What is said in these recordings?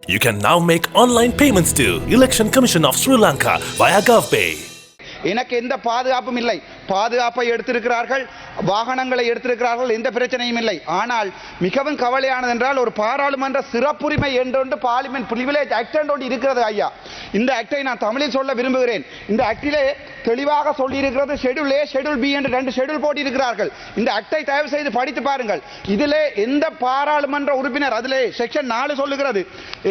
You can now make online payments to Election Commission of Sri Lanka via GovPay. எனக்கு எந்த பாதுகாப்பும் இல்லை. பாதுகாப்பை எடுத்திருக்கிறார்கள், வாகனங்களை எடுத்திருக்கிறார்கள், எந்த பிரச்சனையும் இல்லை. ஆனால் மிகவும் கவலையானது என்றால் ஒரு பாராளுமன்ற சிறப்புரிமை என்றொன்று பார்லிமெண்ட் பிரிவிலேஜ் ஆக்ட் என்று இருக்கிறது ஐயா. இந்த ஆக்டை நான் தமிழில் சொல்ல விரும்புகிறேன். இந்த ஆக்டிலே தெளிவாக சொல்லியிருக்கிறது ஷெட்யூல் ஏ ஷெட்யூல் பி என்று 2 ஷெட்யூல் போட்டிருக்கிறார்கள். இந்த ஆக்டை தயவு செய்து படித்து பாருங்கள். இதிலே எந்த பாராளுமன்ற உறுப்பினர், அதிலே செக்ஷன் 4 சொல்லுகிறது,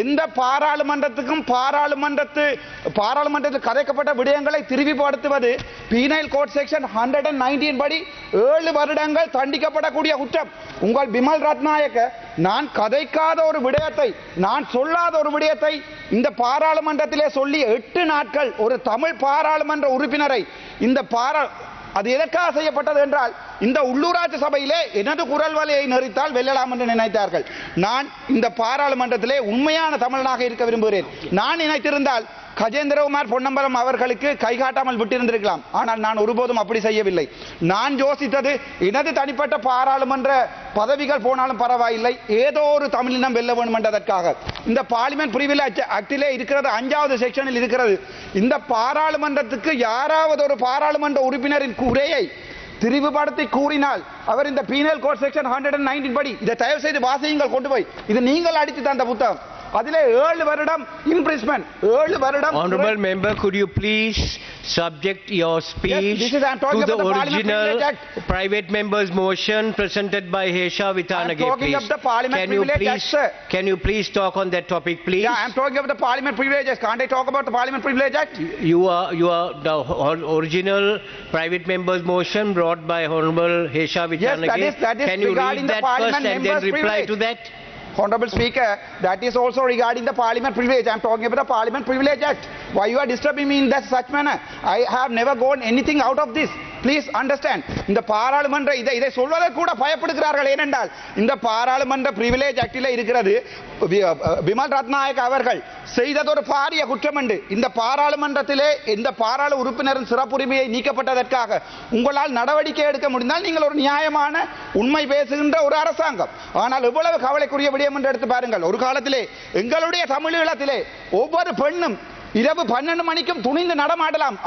எந்த பாராளுமன்றத்துக்கும் பாராளுமன்றத்தில் கதைக்கப்பட்ட விடயங்களை திருப்பிப்படுத்துவது பீனல் கோட் செக்ஷன் 119 படி 7 வருடங்கள் தண்டிக்கப்படக்கூடிய குற்றம். உங்கள் பிமல் ரத்நாயக்க நான் கதைக்காத ஒரு விடயத்தை, நான் சொல்லாத ஒரு விடயத்தை இந்த பாராளுமன்றத்திலே சொல்லி 8 நாட்கள் ஒரு தமிழ் பாராளுமன்ற உறுப்பினரை இந்த அது எதற்காக செய்யப்பட்டது என்றால் இந்த உள்ளூராட்சி சபையிலே எனது குரல் வலையை நெறித்தால் வெல்லலாம் என்று நினைத்தார்கள். நான் இந்த பாராளுமன்றத்திலே உண்மையான தமிழனாக இருக்க விரும்புகிறேன். நான் நினைத்திருந்தால் கஜேந்திரகுமார் பொன்னம்பலம் அவர்களுக்கு கை காட்டாமல் விட்டிருந்திருக்கலாம். ஆனால் நான் ஒருபோதும் அப்படி செய்யவில்லை. நான் யோசித்தது எனது தனிப்பட்ட பாராளுமன்ற பதவிகள் போனாலும் பரவாயில்லை, ஏதோ ஒரு தமிழினம் வெல்ல வேண்டும் என்றதற்காக. இந்த பார்லிமெண்ட் பிரிவிலேஜ் ஆக்டிலே இருக்கிறது, 5வது செக்ஷனில் இருக்கிறது. இந்த பாராளுமன்றத்துக்கு யாராவது ஒரு பாராளுமன்ற உறுப்பினரின் குறையை திரிவுபடுத்தி கூறினால் அவர் இந்த பீனல் கோட் செக்ஷன் 119 படி, இதை தயவு செய்து வாசியுங்கள், கொண்டு போய் இது நீங்கள் அடித்து தந்த புத்தகம், அதிலே 7 வருடம் இம்ப்ரிஸ்மென்ட், 7 வருடம். Honorable member, could you please subject your speech to the original private member's motion presented by Hesha Vithanage, please? Can you please talk on that topic, please? Yeah, I am talking of the Parliament Privilege Act. Can't I talk about the Parliament Privilege Act? You are the original private member's motion brought by Honorable Hesha Vithanage. Yes, that is can you read that first and then reply to that? Honorable Speaker, that is also regarding the Parliament Privilege. I am talking about the Parliament Privilege Act. Why you are disturbing me in that such manner? I have never gone anything out of this. Please understand. இந்த பாராளுமன்ற இதை சொல்வதை கூட பயப்படுகிறார்கள். ஏனென்றால் இந்த பாராளுமன்ற privilege ஆக்டில் இருக்கிறது, பிமல் ரத்நாயக் அவர்கள் செய்தது ஒரு பாரிய குற்றம் என்று. இந்த பாராளுமன்றத்திலே இந்த பாராளு உறுப்பினரின் சிறப்புரிமையை நீக்கப்பட்டதற்காக உங்களால் நடவடிக்கை எடுக்க முடிந்தால் நீங்கள் ஒரு நியாயமான உண்மை பேசுகின்ற ஒரு அரசாங்கம். ஆனால் எவ்வளவு கவலைக்குரிய விடயம் என்று எடுத்து பாருங்கள். ஒரு காலத்திலே எங்களுடைய தமிழீழத்திலே ஒவ்வொரு பெண்ணும் இரவு 12 மணிக்கும் துணிந்து நடமாடலாம்.